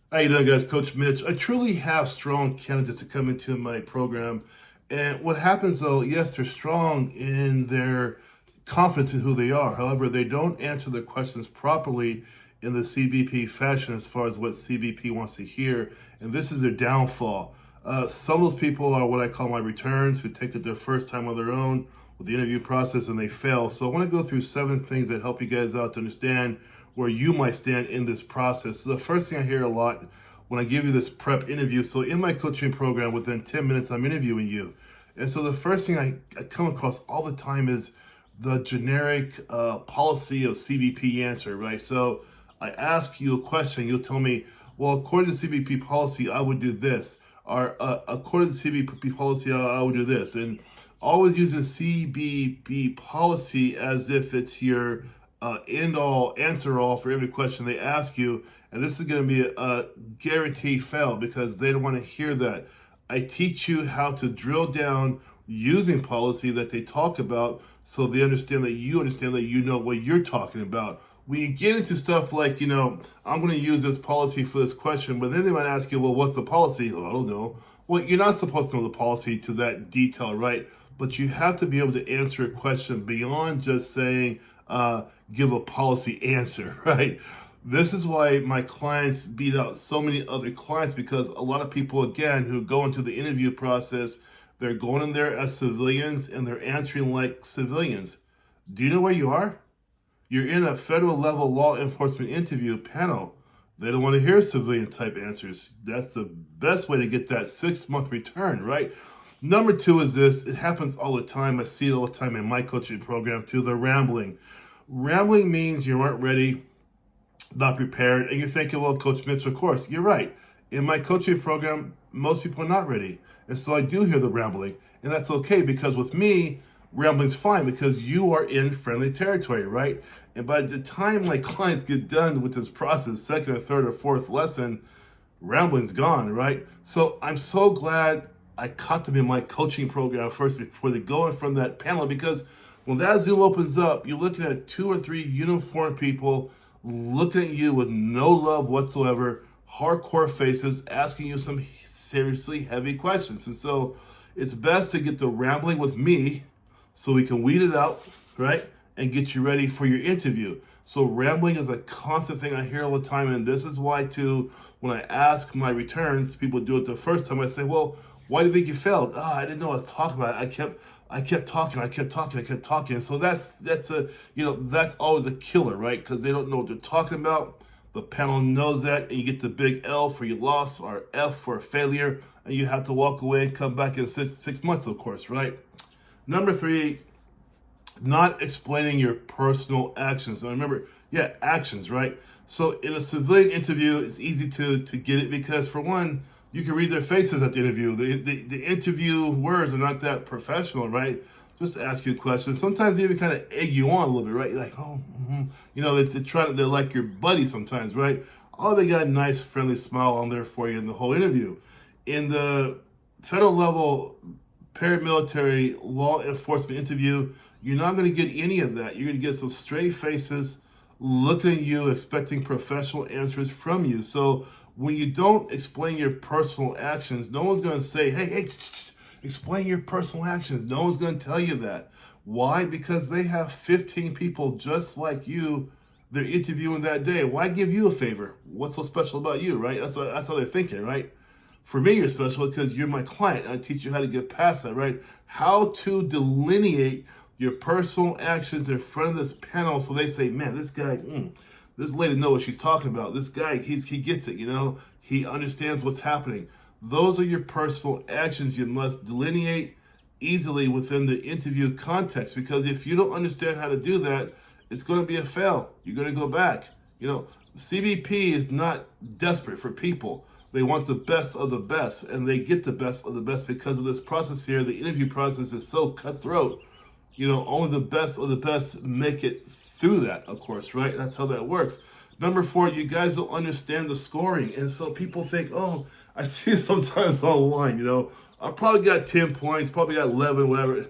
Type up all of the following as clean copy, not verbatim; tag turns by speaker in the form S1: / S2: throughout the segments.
S1: How you doing, guys? Coach Mitch. I truly have strong candidates that come into my program. And what happens, though, yes, they're strong in their confidence in who they are. However, they don't answer the questions properly in the CBP fashion as far as what CBP wants to hear. And this is their downfall. Some of those people are what I call my returns, who take it their first time on their own with the interview process and they fail. So I want to go through 7 things that help you guys out to understand where you might stand in this process. So the first thing I hear a lot when I give you this prep interview, so in my coaching program, within 10 minutes, I'm interviewing you. And so the first thing I come across all the time is the generic policy of CBP answer, right? So I ask you a question, you'll tell me, well, according to CBP policy, I would do this. Or according to CBP policy, I would do this. And always using CBP policy as if it's your end all, answer all for every question they ask you. And this is going to be a guaranteed fail because they don't want to hear that. I teach you how to drill down using policy that they talk about so they understand that you know what you're talking about. When you get into stuff like, I'm going to use this policy for this question, but then they might ask you, well, what's the policy? Oh, I don't know. Well, you're not supposed to know the policy to that detail, right? But you have to be able to answer a question beyond just saying, give a policy answer, right? This is why my clients beat out so many other clients, because a lot of people, again, who go into the interview process, they're going in there as civilians and they're answering like civilians. Do you know where you are? You're in a federal level law enforcement interview panel. They don't want to hear civilian type answers. That's the best way to get that 6-month return, right? Number 2 is this. It happens all the time. I see it all the time in my coaching program too. The rambling. Rambling means you aren't ready, not prepared, and you're thinking, well, Coach Mitch, of course, you're right. In my coaching program, most people are not ready. And so I do hear the rambling, and that's okay because with me, rambling's fine because you are in friendly territory, right? And by the time my clients get done with this process, second or third or fourth lesson, rambling's gone, right? So I'm so glad I caught them in my coaching program first before they go in from that panel, because when that Zoom opens up, you're looking at 2 or 3 uniformed people looking at you with no love whatsoever, hardcore faces, asking you some seriously heavy questions. And so it's best to get the rambling with me so we can weed it out, right? And get you ready for your interview. So rambling is a constant thing I hear all the time. And this is why, too, when I ask my returns, people do it the first time. I say, well, why do you think you failed? I didn't know what I was talking about. I kept talking. And so that's always a killer, right? Because they don't know what they're talking about. The panel knows that, and you get the big L for your loss or F for failure, and you have to walk away and come back in six months, of course, right? Number 3, not explaining your personal actions. Now remember, actions, right? So in a civilian interview, it's easy to get it because, for one, you can read their faces at the interview. The interviewers are not that professional, right? Just ask you questions. Sometimes they even kind of egg you on a little bit, right? You're like, oh, they're like your buddy sometimes, right? Oh, they got a nice, friendly smile on there for you in the whole interview. In the federal level paramilitary law enforcement interview, you're not going to get any of that. You're going to get some straight faces looking at you, expecting professional answers from you. So when you don't explain your personal actions, no one's going to say, hey, explain your personal actions. No one's going to tell you that. Why? Because they have 15 people just like you they're interviewing that day. Why give you a favor? What's so special about you, right? That's how they're thinking, right? For me, you're special because you're my client. I teach you how to get past that, right? How to delineate your personal actions in front of this panel so they say, man, this guy, this lady knows what she's talking about. This guy, he gets it, He understands what's happening. Those are your personal actions you must delineate easily within the interview context, because if you don't understand how to do that, it's going to be a fail. You're going to go back. CBP is not desperate for people. They want the best of the best, and they get the best of the best because of this process here. The interview process is so cutthroat. Only the best of the best make it through that, of course, right? That's how that works. Number 4, you guys don't understand the scoring. And so people think, oh, I see it sometimes online, I probably got 10 points, probably got 11, whatever.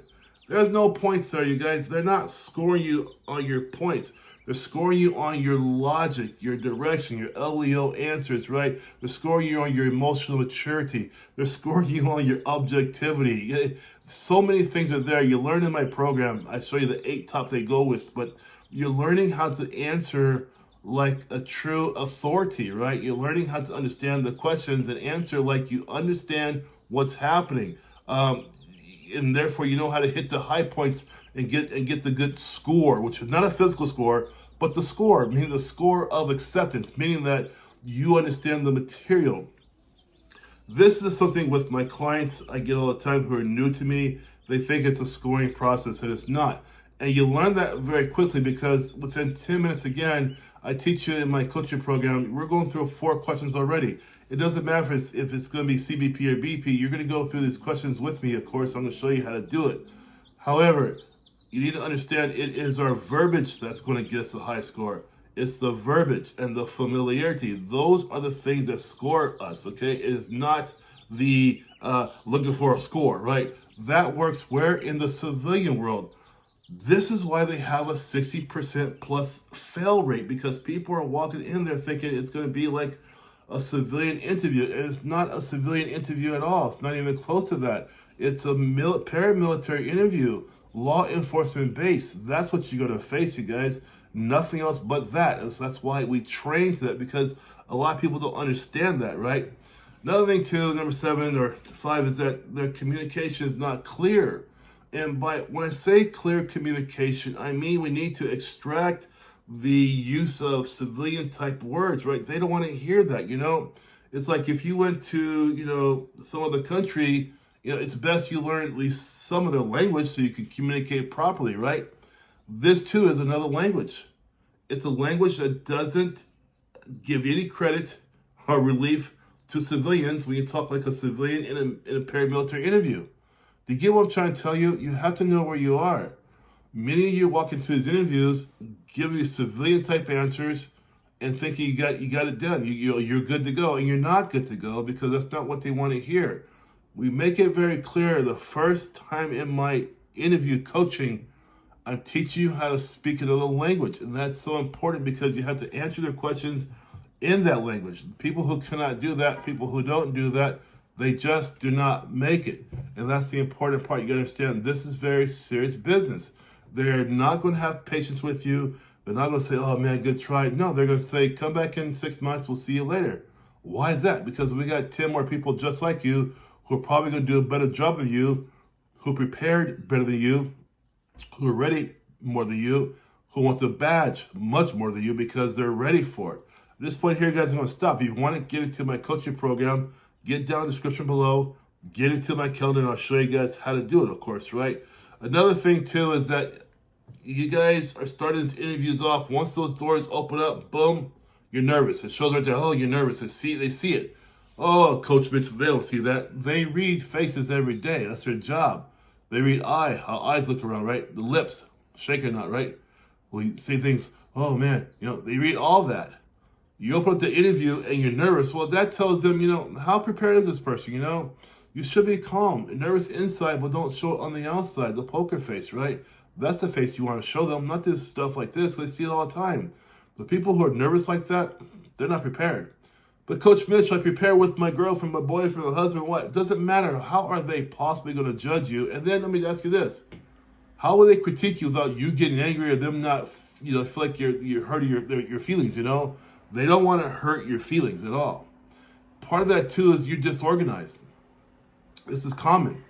S1: There's no points there, you guys. They're not scoring you on your points. They're scoring you on your logic, your direction, your LEO answers, right? They're scoring you on your emotional maturity. They're scoring you on your objectivity. So many things are there. You learn in my program. I show you the 8 top they go with, but you're learning how to answer like a true authority, right? You're learning how to understand the questions and answer like you understand what's happening. And therefore you know how to hit the high points and get the good score, which is not a physical score, but the score, meaning the score of acceptance, meaning that you understand the material. This is something with my clients I get all the time who are new to me. They think it's a scoring process, and it's not. And you learn that very quickly because within 10 minutes, again, I teach you in my coaching program, we're going through 4 questions already. It doesn't matter if it's going to be CBP or BP, you're going to go through these questions with me, of course. I'm going to show you how to do it. However, you need to understand it is our verbiage that's going to get us a high score. It's the verbiage and the familiarity. Those are the things that score us, okay? It is not the looking for a score, right? That works where? In the civilian world. This is why they have a 60% plus fail rate, because people are walking in there thinking it's going to be like a civilian interview. And it's not a civilian interview at all. It's not even close to that. It's a paramilitary interview, law enforcement base. That's what you're going to face, you guys. Nothing else but that. And so that's why we train to that, because a lot of people don't understand that, right? Another thing too, number 7 or 5, is that their communication is not clear. And by when I say clear communication, I mean we need to extract the use of civilian type words, right? They don't want to hear that, you know? It's like if you went to, some other country, it's best you learn at least some of their language so you can communicate properly, right? This too is another language. It's a language that doesn't give any credit or relief to civilians when you talk like a civilian in a paramilitary interview. Do you get what I'm trying to tell you? You have to know where you are. Many of you walk into these interviews giving these civilian type answers and thinking you got it done. You're good to go, and you're not good to go, because that's not what they want to hear. We make it very clear the first time in my interview coaching, I'm teaching you how to speak another language. And that's so important because you have to answer their questions in that language. People who cannot do that, people who don't do that, they just do not make it. And that's the important part. You got to understand this is very serious business. They're not going to have patience with you. They're not going to say, oh man, good try. No, they're going to say, come back in 6 months. We'll see you later. Why is that? Because we got 10 more people just like you who are probably going to do a better job than you, who prepared better than you, who are ready more than you, who want the badge much more than you because they're ready for it. At this point here, guys, I'm going to stop. If you want to get into my coaching program, get down in the description below, get into my calendar, and I'll show you guys how to do it, of course, right? Another thing, too, is that you guys are starting these interviews off. Once those doors open up, boom, you're nervous. It shows right there, oh, you're nervous. They see it. Oh, Coach Mitch, they don't see that. They read faces every day. That's their job. They read how eyes look around, right? The lips, shake or not, right? Well, you see things, oh, man, they read all that. You open up the interview and you're nervous. Well, that tells them, how prepared is this person, You should be calm, nervous inside, but don't show it on the outside, the poker face, right? That's the face you want to show them, not this stuff like this. They see it all the time. The people who are nervous like that, they're not prepared. But Coach Mitch, I prepare with my girlfriend, my boyfriend, my husband, what? It doesn't matter. How are they possibly going to judge you? And then let me ask you this. How will they critique you without you getting angry or them not, feel like you're hurting your feelings, They don't want to hurt your feelings at all. Part of that, too, is you're disorganized. This is common.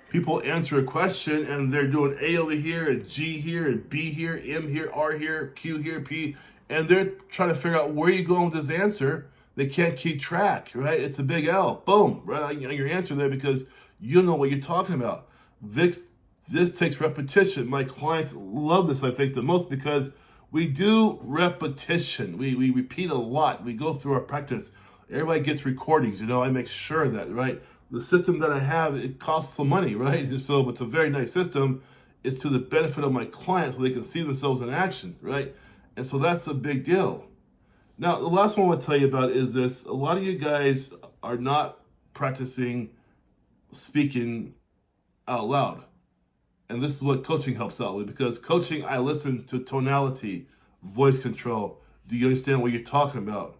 S1: People answer a question, and they're doing A over here, and G here, and B here, M here, R here, Q here, P, and they're trying to figure out where you're going with this answer. They can't keep track, right? It's a big L. Boom, right on your answer there because you know what you're talking about. This takes repetition. My clients love this, I think, the most because we do repetition. We repeat a lot. We go through our practice. Everybody gets recordings, I make sure of that, right? The system that I have, it costs some money, right? So it's a very nice system. It's to the benefit of my clients so they can see themselves in action, right? And so that's a big deal. Now, the last one I want to tell you about is this. A lot of you guys are not practicing speaking out loud. And this is what coaching helps out with, because coaching, I listen to tonality, voice control. Do you understand what you're talking about?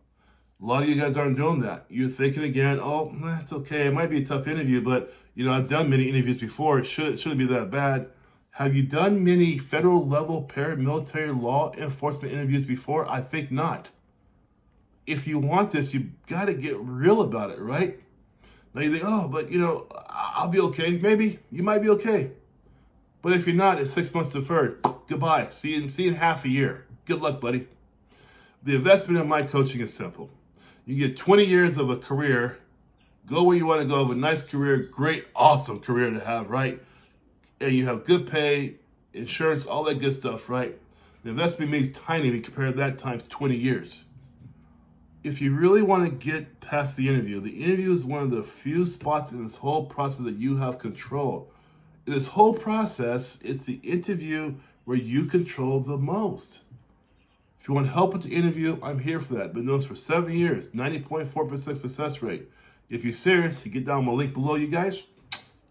S1: A lot of you guys aren't doing that. You're thinking again, oh, it's okay. It might be a tough interview, but I've done many interviews before. It shouldn't be that bad. Have you done many federal level paramilitary law enforcement interviews before? I think not. If you want this, you got to get real about it, right? Now you think, oh, but I'll be okay. Maybe you might be okay. But if you're not, it's 6 months deferred. Goodbye. See you in half a year. Good luck, buddy. The investment in my coaching is simple. You get 20 years of a career, go where you want to go, have a nice career, great, awesome career to have, right? And you have good pay, insurance, all that good stuff, right? The investment means tiny when you compare that times 20 years. If you really want to get past the interview is one of the few spots in this whole process that you have control. In this whole process, it's the interview where you control the most. If you want help with the interview, I'm here for that. Been doing this for 7 years, 90.4% success rate. If you're serious, you get down my link below, you guys.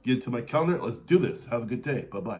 S1: Get into my calendar. Let's do this. Have a good day. Bye-bye.